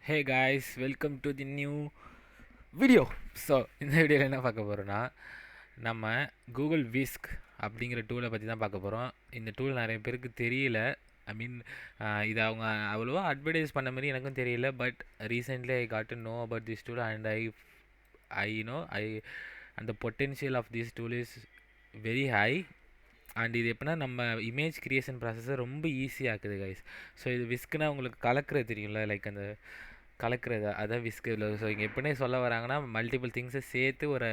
Hey guys, welcome to the new video. So இந்த வீடியோவில் என்ன பார்க்க போகிறோன்னா, நம்ம கூகுள் விஸ்க் அப்படிங்கிற டூலை பற்றி தான் பார்க்க போகிறோம். இந்த டூல் நிறைய பேருக்கு தெரியல. ஐ மீன், இது அவங்க அவ்வளோவா அட்வர்டைஸ் பண்ண மாதிரி எனக்கும் தெரியல. But recently I got to know about this tool and I அந்த potential of this tool is very high. And இது எப்படின்னா, நம்ம இமேஜ் கிரியேஷன் ப்ராசஸை ரொம்ப ஈஸியாக்குது கைஸ். ஸோ இது விஸ்க்குனா உங்களுக்கு கலக்கிறது தெரியும்ல, லைக் அந்த கலக்கிறது, அதான் விஸ்க். இதில் ஸோ இங்கே எப்படி சொல்ல வராங்கன்னா, மல்டிபிள் திங்ஸை சேர்த்து ஒரு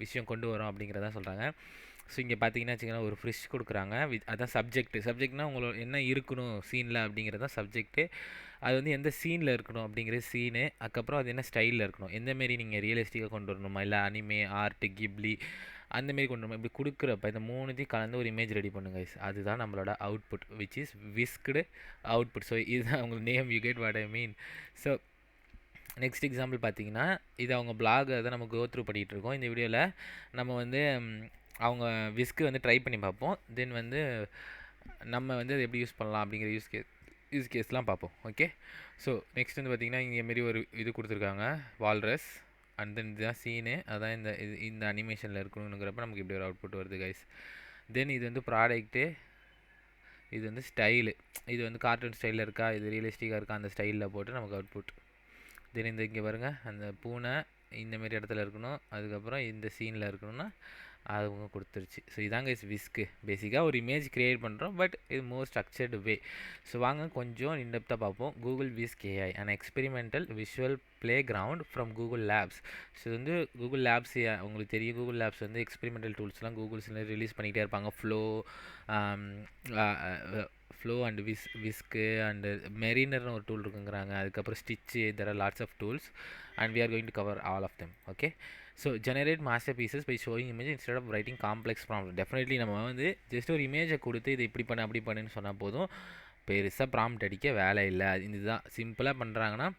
விஷயம் கொண்டு வரோம் அப்படிங்கிறதான் சொல்கிறாங்க. ஸோ இங்கே பார்த்தீங்கன்னா வச்சுக்கோங்களேன், ஒரு ஃப்ரிஷ் கொடுக்குறாங்க. அதான் சப்ஜெக்ட்னா உங்களோட என்ன இருக்கணும் சீனில் அப்படிங்கிறது தான் சப்ஜெக்ட்டு. அது வந்து எந்த சீனில் இருக்கணும் அப்படிங்கிறது சீனு. அதுக்கப்புறம் அது என்ன ஸ்டைலில் இருக்கணும், எந்தமாரி நீங்கள் ரியலிஸ்டிக்காக கொண்டு வரணுமா, இல்லை அனிமே, ஆர்ட், கிப்லி அந்தமாரி கொண்டு வரணும். இப்படி கொடுக்குறப்ப இந்த மூணுத்தையும் கலந்து ஒரு இமேஜ் ரெடி பண்ணுங்க. அதுதான் நம்மளோட output, which is wished output. So இதுதான் உங்களுக்கு name, you get what I mean. So next example பார்த்தீங்கன்னா, இது அவங்க பிளாகை தான் நம்ம கோ த்ரூ பண்ணிகிட்டு இருக்கோம். இந்த வீடியோவில் நம்ம வந்து அவங்க விஸ்க்கு வந்து ட்ரை பண்ணி பார்ப்போம். தென் வந்து நம்ம வந்து அதை எப்படி யூஸ் பண்ணலாம் அப்படிங்கிற யூஸ் கேஸ்லாம் பார்ப்போம். ஓகே, ஸோ நெக்ஸ்ட் வந்து பார்த்திங்கன்னா, இங்கே மாரி ஒரு இது கொடுத்துருக்காங்க, வால்ரஸ். அண்ட் தென் இதுதான் சீனு, அதான் இந்த அனிமேஷனில் இருக்கணுங்கிறப்ப நமக்கு இப்படி ஒரு அவுட்புட் வருது கைஸ். தென் இது வந்து ப்ராடக்ட்டு, இது வந்து ஸ்டைலு. இது வந்து கார்ட்டூன் ஸ்டைலில் இருக்கா, இது ரியலிஸ்டிக்காக இருக்கா, அந்த ஸ்டைலில் போட்டு நமக்கு அவுட்புட். தென் இந்த இங்கே பாருங்கள், அந்த பூனை இந்தமாரி இடத்துல இருக்கணும், அதுக்கப்புறம் இந்த சீனில் இருக்கணும்னா அவங்க கொடுத்துருச்சு. ஸோ இதாங்க இஸ் விஸ்க்கு. பேசிக்காக ஒரு இமேஜ் க்ரியேட் பண்ணுறோம், பட் இது மோர் ஸ்ட்ரக்சர்டு வே. ஸோ வாங்க கொஞ்சம் இன்டெப்த்தாக பார்ப்போம். Google Whisk AI and experimental visual playground from Google Labs. So இது வந்து கூகுள் லேப்ஸ், உங்களுக்கு தெரியும், கூகுள் லேப்ஸ் வந்து எக்ஸ்பெரிமெண்டல் டூல்ஸ்லாம் கூகுள்ஸில் ரிலீஸ் பண்ணிகிட்டே இருப்பாங்க. ஃப்ளோ அண்ட் விஸ்க்கு அண்டு மெரினர்னு ஒரு டூல் இருக்குங்கிறாங்க. அதுக்கப்புறம் Stitch, there are lots of tools and we are going to cover all of them. Okay, so generate masterpieces by showing image instead of writing complex prompt. Definitely நம்ம வந்து just ஒரு இமேஜை கொடுத்து இது இப்படி பண்ணு அப்படி பண்ணுன்னு சொன்னால் போதும், பெருசாக ப்ராம்ப்ட் அடிக்க வேலை இல்லை. இதுதான் சிம்பிளாக பண்ணுறாங்கன்னா,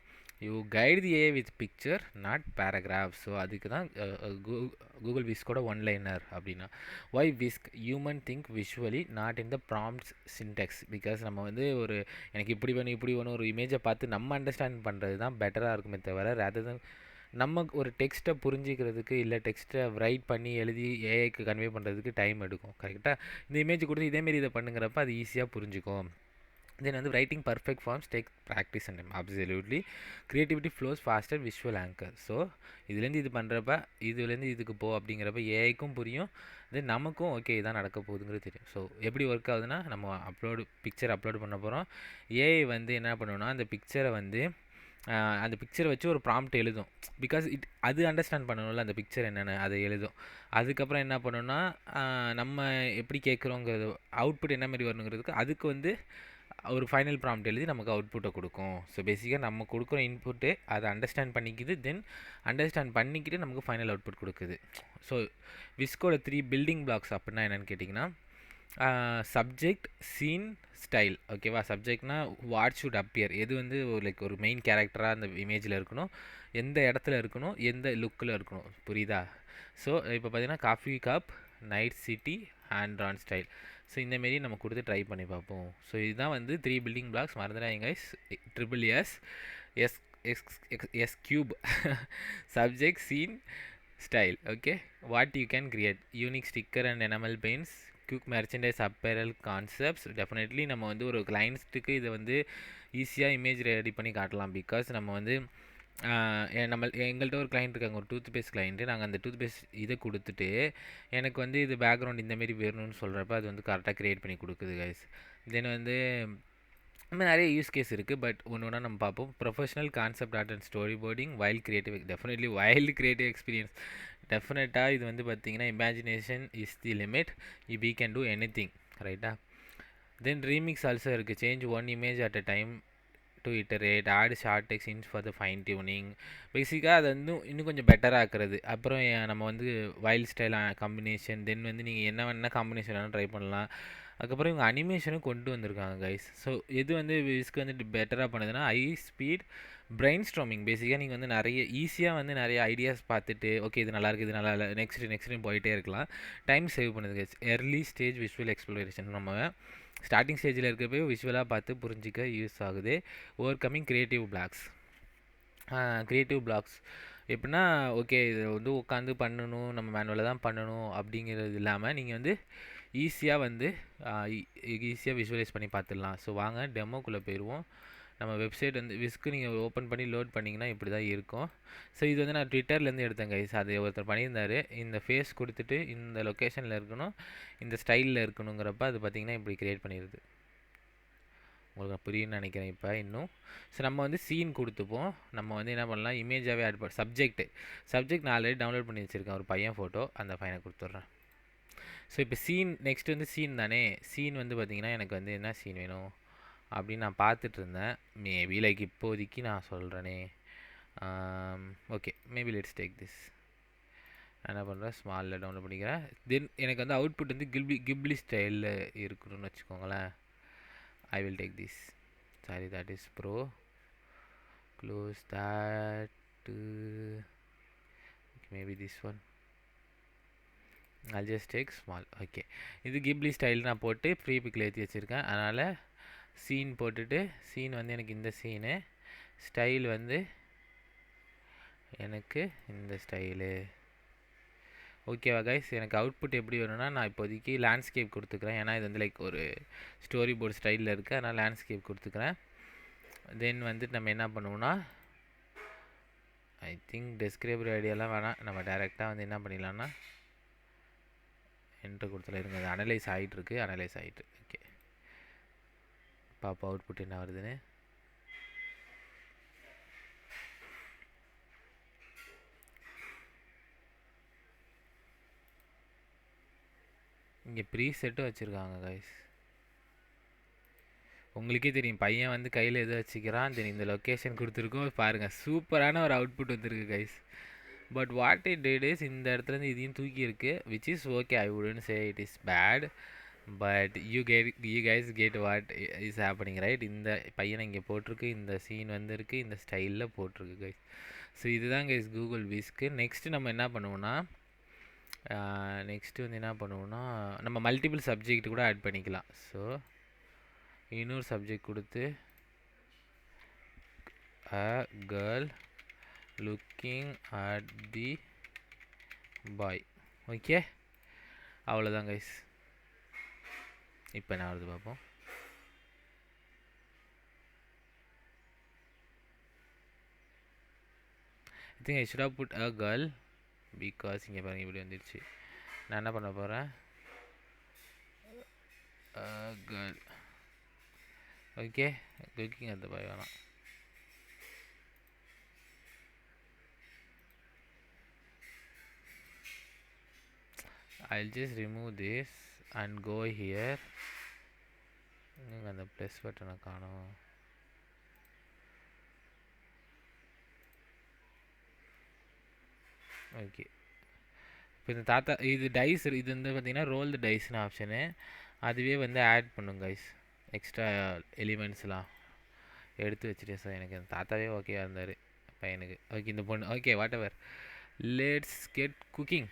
you guide the AI with picture not paragraph. So அதுக்கு தான் கூகுள் விஸ்கோட ஒன்லைனர். அப்படின்னா why Whisk, human think visually not in the prompts syntax. Because நம்ம வந்து ஒரு எனக்கு இப்படி வேணும் ஒரு இமேஜை பார்த்து நம்ம அண்டர்ஸ்டாண்ட் பண்ணுறது தான் பெட்டராக இருக்குமே தவிர, ரேதர் தன் நம்ம ஒரு டெக்ஸ்ட்டை புரிஞ்சிக்கிறதுக்கு, இல்லை டெக்ஸ்ட்டை ரைட் பண்ணி எழுதி ஏஐக்கு கன்வே பண்ணுறதுக்கு டைம் எடுக்கும். கரெக்டாக இந்த இமேஜ் கொடுத்து இதேமாரி இதை பண்ணுங்கிறப்ப அது ஈஸியாக புரிஞ்சுக்கும். தென் வந்து writing perfect forms take practice and time. Absolutely creativity flows faster visual anchor. So இதுலேருந்து இது பண்ணுறப்ப, இதுலேருந்து இதுக்கு போ அப்படிங்கிறப்ப ஏஐக்கும் புரியும், தென் நமக்கும் ஓகே இதான் நடக்க போகுதுங்கிறது தெரியும். ஸோ எப்படி ஒர்க் ஆகுதுன்னா, நம்ம பிக்சர் அப்லோட் பண்ண போகிறோம். ஏஐ வந்து என்ன பண்ணுன்னா, அந்த பிக்சரை வச்சு ஒரு ப்ராம்ப்ட் எழுதும். பிகாஸ் அது அண்டர்ஸ்டாண்ட் பண்ணணும்ல அந்த பிக்சர் என்னென்னு, அதை எழுதும். அதுக்கப்புறம் என்ன பண்ணணுன்னா, நம்ம எப்படி கேட்குறோங்கிறது அவுட்புட் என்ன மாதிரி வரணுங்கிறதுக்கு அதுக்கு வந்து ஒரு ஃபைனல் ப்ராம்ப்ட் எழுதி நமக்கு அவுட்புட்டை கொடுக்கும். ஸோ பேசிக்காக நம்ம கொடுக்குற இன்புட்டு அதை அண்டர்ஸ்டாண்ட் பண்ணிக்குது, தென் அண்டர்ஸ்டாண்ட் பண்ணிக்கிட்டு நமக்கு ஃபைனல் அவுட்புட் கொடுக்குது. ஸோ விஸ்கோட 3 பில்டிங் பிளாக்ஸ் அப்படின்னா என்னென்னு கேட்டிங்கன்னா, சப்ஜெக்ட், சீன், ஸ்டைல். ஓகேவா? சப்ஜெக்ட்னா வாட் ஷுட் அப்பியர், எது வந்து லைக் ஒரு மெயின் கேரக்டராக அந்த இமேஜில் இருக்கணும், எந்த இடத்துல இருக்கணும், எந்த லுக்கில் இருக்கணும், புரியுதா? ஸோ இப்போ பார்த்தீங்கன்னா, coffee cup, night city, hand drawn style. So இந்தமாரி நம்ம கொடுத்து ட்ரை பண்ணி பார்ப்போம். ஸோ இதுதான் வந்து 3 பில்டிங் பிளாக்ஸ். மறந்துடாதீங்க, S cube subject, scene, style. Okay, what you can create unique sticker and enamel paints, quick merchandise, apparel concepts. Definitely நம்ம வந்து ஒரு கிளைண்ட்ஸுக்கு இதை வந்து ஈஸியாக இமேஜ் ரெடி பண்ணி காட்டலாம். பிகாஸ் நம்ம வந்து எங்கள்கிட்ட ஒரு கிளைண்ட் இருக்காங்க, ஒரு டூத் பேஸ்ட் கிளைண்ட்டு. நாங்கள் அந்த டூத் பேஸ்ட் இதை கொடுத்துட்டு, எனக்கு வந்து இது பேக்ரவுண்ட் இந்தமாரி வேணும்னு சொல்கிறப்ப அது வந்து கரெக்டாக க்ரியேட் பண்ணி கொடுக்குது கைஸ். தென் வந்து இன்னும் நிறைய யூஸ் கேஸ் இருக்குது, பட் ஒன்று ஒன்றா நம்ம பார்ப்போம். Professional concept art and storyboarding, wild creative. Definitely wild creative experience. டெஃபினட்டாக இது வந்து பார்த்திங்கன்னா, imagination is the limit, we can do any thing. ரைட்டா? தென் ரீமிக்ஸ் ஆல்சோ இருக்குது. Change one image at a time to iterate, add short text ins for the fine tuning. பேசிக்காக அதை வந்து இன்னும் கொஞ்சம் பெட்டராக ஆக்குறது. அப்புறம் நம்ம வந்து வைல்ட் ஸ்டைல் காம்பினேஷன், தென் வந்து நீங்கள் என்ன காம்பினேஷன் வேணாலும் ட்ரை பண்ணலாம். அதுக்கப்புறம் இவங்க அனிமேஷனும் கொண்டு வந்திருக்காங்க கைஸ். ஸோ இது வந்து விஸ்க்கு வந்து பெட்டராக பண்ணுதுன்னா, ஹை ஸ்பீட் பிரெயின் ஸ்ட்ராமிங். பேசிக்காக நீங்கள் வந்து நிறைய ஈஸியாக வந்து நிறைய ஐடியாஸ் பார்த்துட்டு, ஓகே இது நல்லா இருக்குது, இது நல்லா இல்லை, நெக்ஸ்ட்டு போயிட்டே இருக்கலாம். டைம் சேவ் பண்ணுது guys. Early stage visual exploration. நம்ம ஸ்டார்டிங் ஸ்டேஜில் இருக்கப்போ விஷுவலாக பார்த்து புரிஞ்சிக்க யூஸ் ஆகுது. Overcoming creative blocks. Creative blocks எப்படின்னா ஓகே இது வந்து உட்காந்து பண்ணணும், நம்ம மேனுவலாக தான் பண்ணணும் அப்படிங்கிறது இல்லாமல் நீங்கள் வந்து ஈஸியாக வந்து ஈஸியாக விஷுவலைஸ் பண்ணி பார்த்துடலாம். ஸோ வாங்க டெமோக்குள்ளே போயிடுவோம். நம்ம வெப்சைட் வந்து விஸ்க்கு நீங்கள் ஓப்பன் பண்ணி லோட் பண்ணிங்கன்னா இப்படி தான் இருக்கும். ஸோ இது வந்து நான் ட்விட்டர்லேருந்து எடுத்தேன் கைஸ். அது ஒருத்தர் பண்ணியிருந்தார். இந்த ஃபேஸ் கொடுத்துட்டு இந்த லொக்கேஷனில் இருக்கணும், இந்த ஸ்டைலில் இருக்கணுங்கிறப்ப அது பார்த்திங்கன்னா இப்படி க்ரியேட் பண்ணிடுது. உங்களுக்கு புரியும்னு நினைக்கிறேன் இப்போ இன்னும். ஸோ நம்ம வந்து சீன் கொடுத்துப்போம். நம்ம வந்து என்ன பண்ணலாம், இமேஜாகவே ஆட் பண்ண சப்ஜெக்ட் நான் ஆல்ரெடி டவுன்லோட் பண்ணி வச்சுருக்கேன், ஒரு பையன் ஃபோட்டோ, அந்த பையனை கொடுத்துட்றேன். ஸோ இப்போ சீன் நெக்ஸ்ட் வந்து சீன் தானே. சீன் வந்து பார்த்திங்கன்னா எனக்கு வந்து என்ன சீன் வேணும் அப்படின்னு நான் பார்த்துட்டு இருந்தேன். மேபி லைக் இப்போதைக்கு நான் சொல்கிறேனே. Okay, maybe let's take this. நான் என்ன பண்ணுறேன், ஸ்மாலில் டவுன்லோட் பண்ணிக்கிறேன். தென் எனக்கு வந்து அவுட்புட் வந்து கிப்லி ஸ்டைலில் இருக்கணும்னு வச்சுக்கோங்களேன். I will take this. Sorry, that is Pro. Close that. Maybe this one. I'll just take small. Okay. இது கிப்லி ஸ்டைல் நான் போட்டு ப்ரீ பிக்கில் ஏற்றி வச்சுருக்கேன். அதனால் சீன் போட்டுட்டு, சீன் வந்து எனக்கு இந்த சீனு, ஸ்டைல் வந்து எனக்கு இந்த ஸ்டைலு. ஓகேவா கைஸ், எனக்கு அவுட்புட் எப்படி வேணும்னா நான் இப்போதைக்கு லேண்ட்ஸ்கேப் கொடுத்துக்கிறேன். ஏன்னா இது வந்து லைக் ஒரு ஸ்டோரி போர்டு ஸ்டைலில் இருக்குது, அதனால் லேண்ட்ஸ்கேப் கொடுத்துக்கிறேன். தென் வந்துட்டு நம்ம என்ன பண்ணுவோம்னா, ஐ திங்க் டெஸ்கிரைபர் ஐடியாலாம் வேணாம், நம்ம டேரெக்டாக வந்து என்ன பண்ணிடலான்னா என்ட்ரு கொடுத்துல இருங்க. அது அனலைஸ் ஆகிட்டு. ஓகே, பாப்பா அவுட்புட் என்ன வருதுன்னு. இங்கே ப்ரீ செட்டும் வச்சுருக்காங்க கைஸ். உங்களுக்கே தெரியும், பையன் வந்து கையில் எது வச்சுக்கிறான், தென் இந்த லொக்கேஷன் கொடுத்துருக்கோம் பாருங்கள். சூப்பரான ஒரு அவுட்புட் வந்துருக்கு guys. But what it did is, இந்த இடத்துலேருந்து இதையும் தூக்கி இருக்குது, which is okay. I wouldn't say it is bad, but you guys get what is happening right. இந்த பையனை இங்கே போட்டிருக்கு, இந்த சீன் வந்துருக்கு, இந்த ஸ்டைலில் போட்டிருக்கு கைஸ். ஸோ இதுதான் கைஸ் கூகுள் விஸ்க்கு. நெக்ஸ்ட்டு நம்ம என்ன பண்ணுவோன்னா, நெக்ஸ்ட்டு வந்து என்ன பண்ணுவோன்னா, நம்ம மல்டிபிள் சப்ஜெக்ட் கூட ஆட் பண்ணிக்கலாம். ஸோ இன்னொரு சப்ஜெக்ட் கொடுத்து a girl looking at the boy. Okay, அவ்வளோதான் கைஸ். இப்போ என்ன வருது பார்ப்போம். I think I should have put a girl because இங்கே பாருங்கள் இப்படி வந்துடுச்சு. நான் என்ன பண்ண போகிறேன், girl. Okay, looking at the boy வேணாம். I'll just remove this and go here. நீங்கள் அந்த ப்ளஸ் பட்டனை காணும். ஓகே, இப்போ இந்த தாத்தா இது டைஸ், இது வந்து பார்த்திங்கன்னா ரோல் த டைஸ்னு ஆப்ஷனு. அதுவே வந்து ஆட் பண்ணும் கைஸ், எக்ஸ்ட்ரா எலிமெண்ட்ஸ்லாம் எடுத்து வச்சுட்டேன். சார் எனக்கு அந்த தாத்தாவே ஓகேவா இருந்தார் பையனுக்கு. ஓகே, இந்த பொண்ணு okay, what ever. Let's get cooking.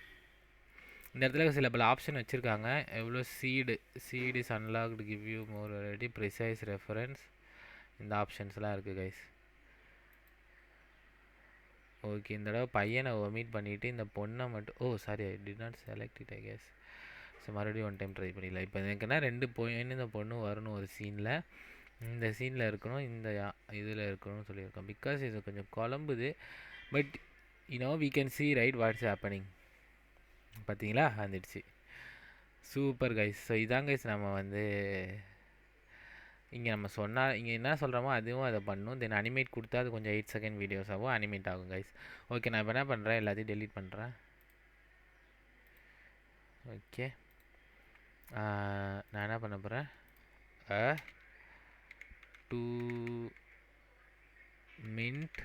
இந்த இடத்துல சில பல ஆப்ஷன் வச்சுருக்காங்க. எவ்வளோ seed is unlocked, give you more variety, precise reference, இந்த ஆப்ஷன்ஸ்லாம் இருக்குது கைஸ். ஓகே, இந்த தடவை பையனை ஒமிட் பண்ணிவிட்டு இந்த பொண்ணை மட்டும் sorry, I did not select it I guess. So மறுபடியும் ஒன் டைம் ட்ரை பண்ணிடலாம். இப்போ எனக்குன்னா 2 பொண்ணு இந்த பொண்ணு வரணும் ஒரு சீனில், இந்த சீனில் இருக்கணும், இந்த இதில் இருக்கணும்னு சொல்லியிருக்கோம். பிகாஸ் இது கொஞ்சம் குழம்புது, but we can see right what's happening. பார்த்தீங்களா, வந்துடுச்சு. Super guys. ஸோ இதான் கைஸ் நம்ம வந்து இங்கே நம்ம சொன்னால் இங்கே என்ன சொல்கிறோமோ அதுவும் அதை பண்ணணும். தென் அனிமேட் கொடுத்தா அது கொஞ்சம் 8 செகண்ட் வீடியோஸாகவும் அனிமேட் ஆகும் கைஸ். ஓகே, நான் இப்போ என்ன பண்ணுறேன், எல்லாத்தையும் டெலீட் பண்ணுறேன். ஓகே, நான் என்ன பண்ண போகிறேன், 2 mint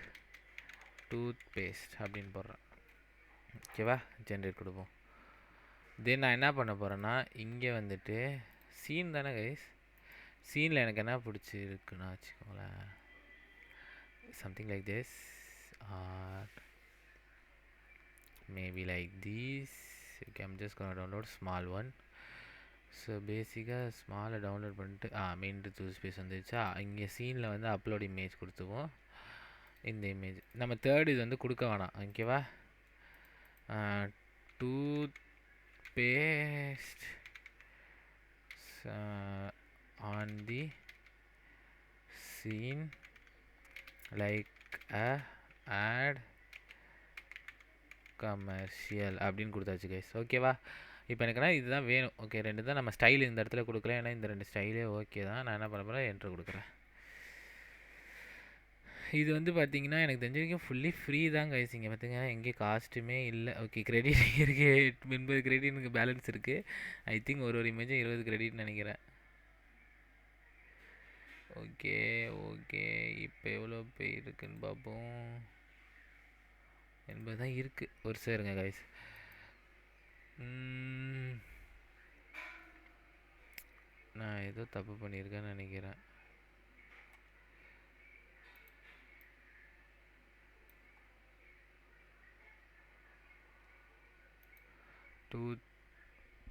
டூத்பேஸ்ட் அப்படின்னு போடுறேன். ஓகேவா, ஜென்ரேட் கொடுப்போம். தென் நான் என்ன பண்ண போகிறேன்னா, இங்கே வந்துட்டு சீன் தானே கைஸ், சீனில் எனக்கு என்ன பிடிச்சிருக்குன்னா வச்சுக்கோங்களேன், something like this or maybe like these. Okay, I'm just gonna download small one. So பேசிக்காக ஸ்மாலை டவுன்லோட் பண்ணிட்டு மெயின் டூத் ஸ்பேஸ் வந்துருச்சா. இங்கே சீனில் வந்து அப்லோட் இமேஜ் கொடுத்துவோம். இந்த இமேஜ் நம்ம தேர்ட் இது வந்து கொடுக்க வேணாம், ஓகேவா. Toothpaste on the scene like a ad commercial அப்படின்னு கொடுத்தாச்சு கைஸ், ஓகேவா. இப்போ எனக்குன்னா இதுதான் வேணும். ஓகே, 2 தான் நம்ம ஸ்டைல் இந்த இடத்துல கொடுக்கல, ஏன்னா இந்த 2 ஸ்டைலே ஓகே தான். நான் என்ன பண்ண போகிறேன், என்ட்ரு கொடுக்குறேன். இது வந்து பார்த்தீங்கன்னா எனக்கு தெரிஞ்ச வரைக்கும் ஃபுல்லி ஃப்ரீ தான் கைஸ். இங்கே பார்த்துங்க எங்கேயும் காஸ்ட்டுமே இல்லை. ஓகே, கிரெடிட் இருக்குது, 80 கிரெடிட் எனக்கு பேலன்ஸ் இருக்குது. ஐ திங்க் ஒரு இமேஜும் 20 கிரெடிட்னு நினைக்கிறேன். ஓகே ஓகே, இப்போ எவ்வளோ பே இருக்குன்னு பார்ப்போம். 80 தான் இருக்குது. ஒரு சேருங்க கைஸ். நான் ஏதோ தப்பு பண்ணியிருக்கேன்னு நினைக்கிறேன். டூத்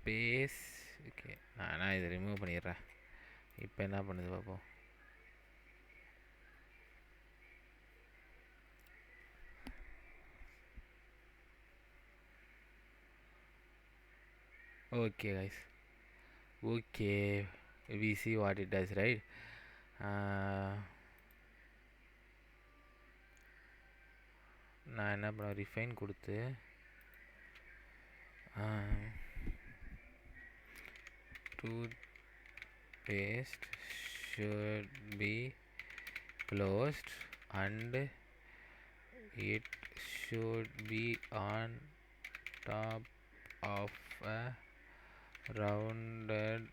பேஸ்ட், ஓகே, நான் இதை ரிமூவ் பண்ணிடுறேன். இப்போ என்ன பண்ணுது பார்ப்போம். Okay guys, okay, we see what it does, right. நான் என்ன பண்ண ரிஃபைன் கொடுத்து toothpaste should be closed and it should be on top of a rounded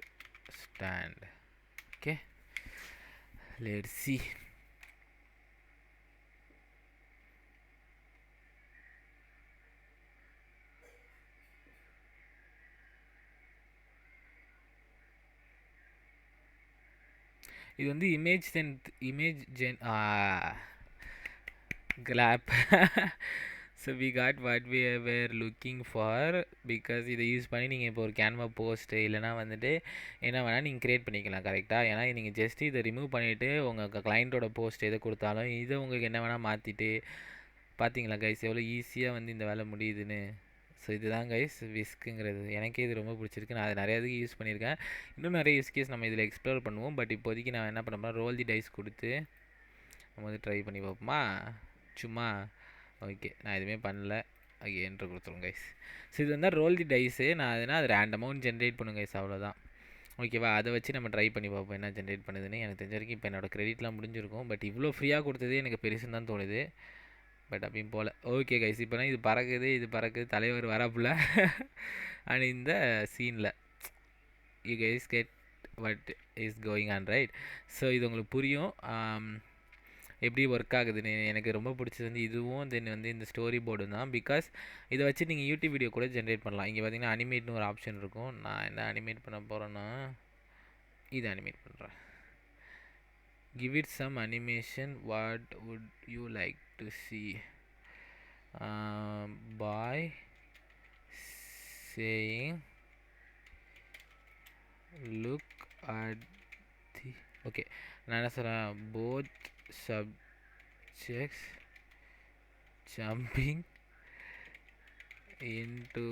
stand. Okay, let's see. இது வந்து image gen clap. So we got what we were looking for. Because இதை use பண்ணி நீங்கள் இப்போ ஒரு Canva post இல்லைனா வந்துட்டு என்ன வேணால் நீங்கள் க்ரியேட் பண்ணிக்கலாம், கரெக்டாக. ஏன்னா நீங்கள் ஜஸ்ட் இதை ரிமூவ் பண்ணிவிட்டு உங்கள் கிளைண்ட்டோட போஸ்ட் எதை கொடுத்தாலும் இதை உங்களுக்கு என்ன வேணால் மாற்றிட்டு, பார்த்தீங்களா கைஸ் எவ்வளோ ஈஸியாக வந்து இந்த வேலை முடியுதுன்னு. ஸோ இதுதான் கைஸ் விஸ்க்குங்கிறது. எனக்கே இது ரொம்ப பிடிச்சிருக்கு. நான் அதை நிறைய இதுக்கு யூஸ் பண்ணியிருக்கேன். இன்னும் நிறைய யூஸ் கேஸ் நம்ம இதில் எக்ஸ்ப்ளோர் பண்ணுவோம். பட் இப்போதைக்கு நான் என்ன பண்ண போகிறேன், ரோல் தி டைஸ் கொடுத்து நம்ம வந்து ட்ரை பண்ணி பார்ப்போமா சும்மா. ஓகே, நான் எதுவுமே பண்ணல. ஓகே, என்ட்ரு கொடுத்துருவோம் கைஸ். ஸோ இது வந்து ரோல் தி டைஸு. நான் அதுனா அது ரேண்டமாக ஜென்ரேட் பண்ணும் கைஸ், அவ்வளோதான். ஓகேவா, அதை வச்சு நம்ம ட்ரை பண்ணி பார்ப்போம் என்ன ஜென்ரேட் பண்ணுதுன்னு. எனக்கு தெரிஞ்ச வரைக்கும் இப்போ என்னோடய கிரெடிட்லாம் முடிஞ்சிருக்கும். பட் இவ்வளோ ஃப்ரீயாக கொடுத்ததே எனக்கு பெருசுன்னு தான் தோணுது. பட் அப்பயும் போல். ஓகே கைஸ், இப்போனா இது பறக்குது, தலைவர் வராப்புல. அண்ட் இந்த சீனில் you guys get what is going on, right. So இது உங்களுக்கு புரியும் எப்படி ஒர்க் ஆகுதுன்னு. எனக்கு ரொம்ப பிடிச்சது வந்து இதுவும் தென் வந்து இந்த ஸ்டோரி போர்டு தான். பிகாஸ் இதை வச்சு நீங்கள் யூடியூப் வீடியோ கூட ஜென்ரேட் பண்ணலாம். இங்கே பார்த்தீங்கன்னா அனிமேட்னு ஒரு ஆப்ஷன் இருக்கும். நான் என்ன அனிமேட் பண்ண போகிறேன்னா இதை அனிமேட் பண்ணுறேன். Give it some animation. What would you like to see? By saying look at the, okay, நான் என்ன சொல்கிறேன், both subjects jumping into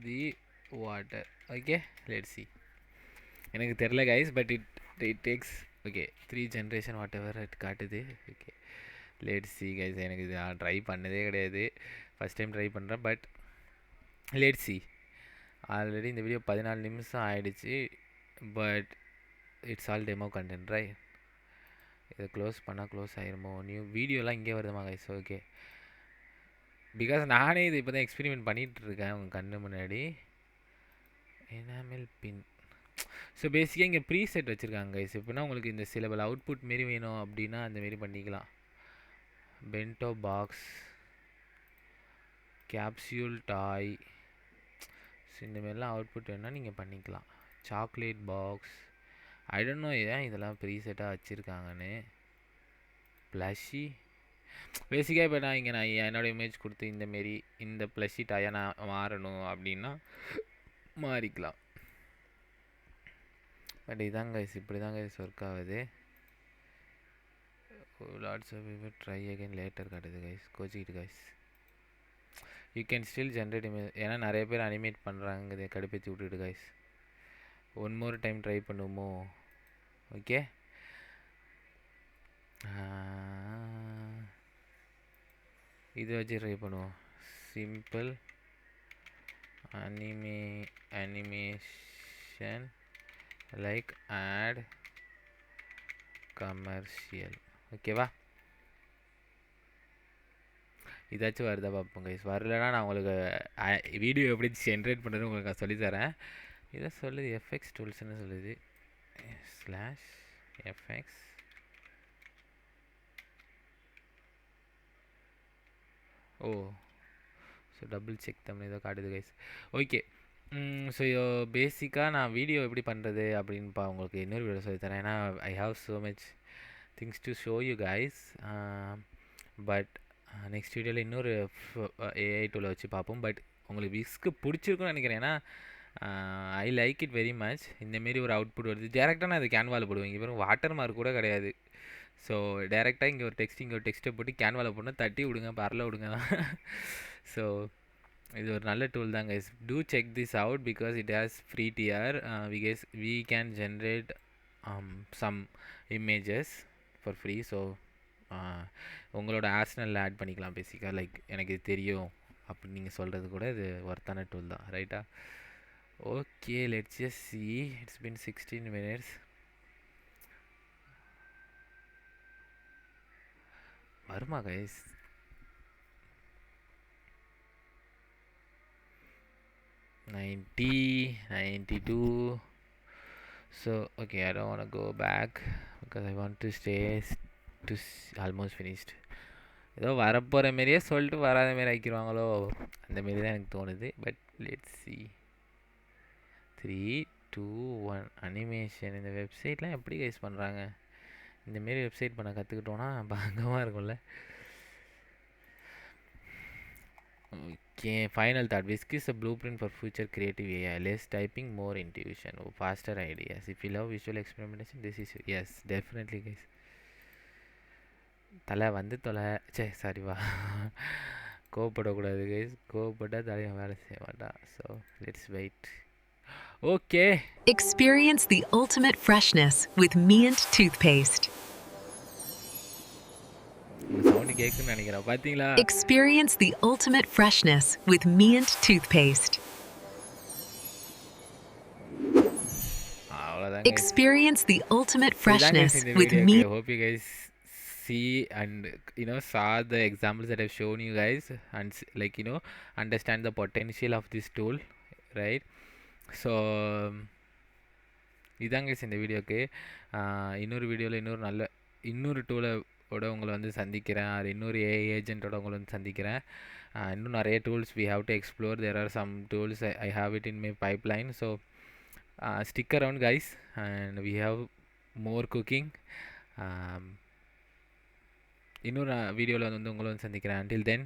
the water. Okay, let's see. எனக்கு தெரில guys, but it takes okay 3 generation what ever it காட்டுது. Okay, let's see guys. எனக்கு இது நான் try பண்ணதே கிடையாது, ஃபஸ்ட் டைம் ட்ரை பண்ணுறேன். But let's see. ஆல்ரெடி இந்த வீடியோ 14 நிமிஷம் ஆகிடுச்சு. But it's all demo content, right. இதை க்ளோஸ் பண்ணால் க்ளோஸ் ஆகிருமோ. நியூ வீடியோலாம் இங்கே வருதுமா கைஸ். ஓகே, பிகாஸ் நானே இது இப்போ தான் எக்ஸ்பெரிமெண்ட் பண்ணிகிட்ருக்கேன் உங்கள் கண்ணு முன்னாடி. எனாமல் பின். ஸோ பேசிக்காக இங்கே ப்ரீசெட் வச்சுருக்காங்க கைஸ். எப்படின்னா உங்களுக்கு இந்த சிலபல் அவுட்புட் மாரி வேணும் அப்படின்னா அந்தமாரி பண்ணிக்கலாம். பென்டோ பாக்ஸ், கேப்சியூல் டாய், ஸோ இந்தமாரிலாம் அவுட்புட் வேணால் நீங்கள் பண்ணிக்கலாம். Chocolate box, I don't know ஏன் இதெல்லாம் ப்ரீசெட்டாக வச்சுருக்காங்கன்னு. ப்ளஷி, பேசிக்காக இப்போ நான் என்னோடய இமேஜ் கொடுத்து இந்தமாரி இந்த ப்ளஷி டாயாக நான் மாறணும் அப்படின்னா மாறிக்கலாம். பட் இதாங்க கைஸ், இப்படி தாங்க கைஸ் ஒர்க் ஆகுது. Lots of people try again later காட்டுது கைஸ். கோச்சிக்கிட்டு guys. You can still generate image. ஏன்னா நிறைய பேர் அனிமேட் பண்ணுறாங்க. இதை கடுப்பேற்றி விட்டுட்டு guys. One more time try பண்ணுவோமோ? ஓகே, இதை வச்சு ட்ரை பண்ணுவோம். Simple animation like ad commercial. ஓகேவா? இதாச்சும் வருதா பார்ப்போம் கைஸ். வரலன்னா நான் உங்களுக்கு வீடியோ எப்படி ஜென்ரேட் பண்ணுறது உங்களுக்கு நான் சொல்லித்தரேன். இதை சொல்லுது எஃப்எக்ஸ் டூல்ஸ்ன்னு சொல்லுது. /FX ஓ ஸோ டபுள் செக் தமிழ் ஏதோ காட்டுது கைஸ். ஓகே, ஸோ பேசிக்காக நான் வீடியோ எப்படி பண்ணுறது அப்படின்ப்பா உங்களுக்கு இன்னொரு வீடியோ சொல்லித்தரேன். ஏன்னா I have so much things to show you guys. But next வீடியோவில் இன்னொரு ஏஐ டூலை வச்சு பார்ப்போம். பட் உங்களுக்கு விஸ்க்கு பிடிச்சிருக்குன்னு நினைக்கிறேன். ஏன்னா I like it very much. இந்தமாரி ஒரு அவுட்புட் வருது. டேரெக்டாக நான் அது கேன்வாவில் போடுவேன். இங்கே வெறும் வாட்டர் மார்க் கூட கிடையாது. ஸோ டேரெக்டாக இங்கே ஒரு டெக்ஸ்ட்டை போட்டு கேன்வாவில் போட்டு தட்டி விடுங்க, பரல விடுங்க தான். ஸோ இது ஒரு நல்ல டூல் தான் guys. Do check this out because it has free tier. We can generate some images for free. So உங்களோட ஆர்சனலில் ஆட் பண்ணிக்கலாம் பேசிக்காக. லைக் எனக்கு இது தெரியும் அப்படின்னு நீங்கள் சொல்கிறது கூட இது ஒர்த்தான டூல் தான், ரைட்டா? Okay, let's just see. It's been 16 minutes. வருமா guys? $90, $92. So okay, I don't want to go back because I want to stay to almost finished. ஏதோ வரப்போகிற மாரியே சொல்லிட்டு வராத மாரி ஆக்கிடுவாங்களோ அந்த மாரி தான் எனக்கு தோணுது. But let's see. 3, 2, 1 அனிமேஷன். இந்த வெப்சைட்லாம் எப்படி கைஸ் பண்ணுறாங்க? இந்தமாரி வெப்சைட் பண்ண கற்றுக்கிட்டோன்னா பங்கமாக இருக்கும்ல. Okay, final thought. Whisk is a blueprint for future creative AI. Less typing, more intuition, faster ideas. If you love visual experimentation this is yes definitely guys. தலை வந்து சாரி வா, கோவப்படக்கூடாது guys. கோவப்பட்டால் தலையை வேலை செய்ய மாட்டான். So let's wait. Okay. Experience the ultimate freshness with Mient toothpaste. Sound கேக்குன்னு நினைக்கிறேன். பாத்தீங்களா? Experience the ultimate freshness with Mient toothpaste. அவ்வளவுதான். Experience the ultimate freshness with Mient. I hope you guys see and saw the examples that I've shown you guys and understand the potential of this tool, right? So இதாங்க இந்த வீடியோக்கு. இன்னொரு வீடியோவில் இன்னொரு டூலோட உங்களை வந்து சந்திக்கிறேன். அது இன்னொரு ஏஐ ஏஜென்ட்டோட உங்களை வந்து சந்திக்கிறேன். இன்னும் நிறைய tools we have to explore. There are some tools I have it in my pipeline. So stick around guys and we have more cooking. இன்னொரு வீடியோவில் வந்து உங்களை வந்து சந்திக்கிறேன். Until then,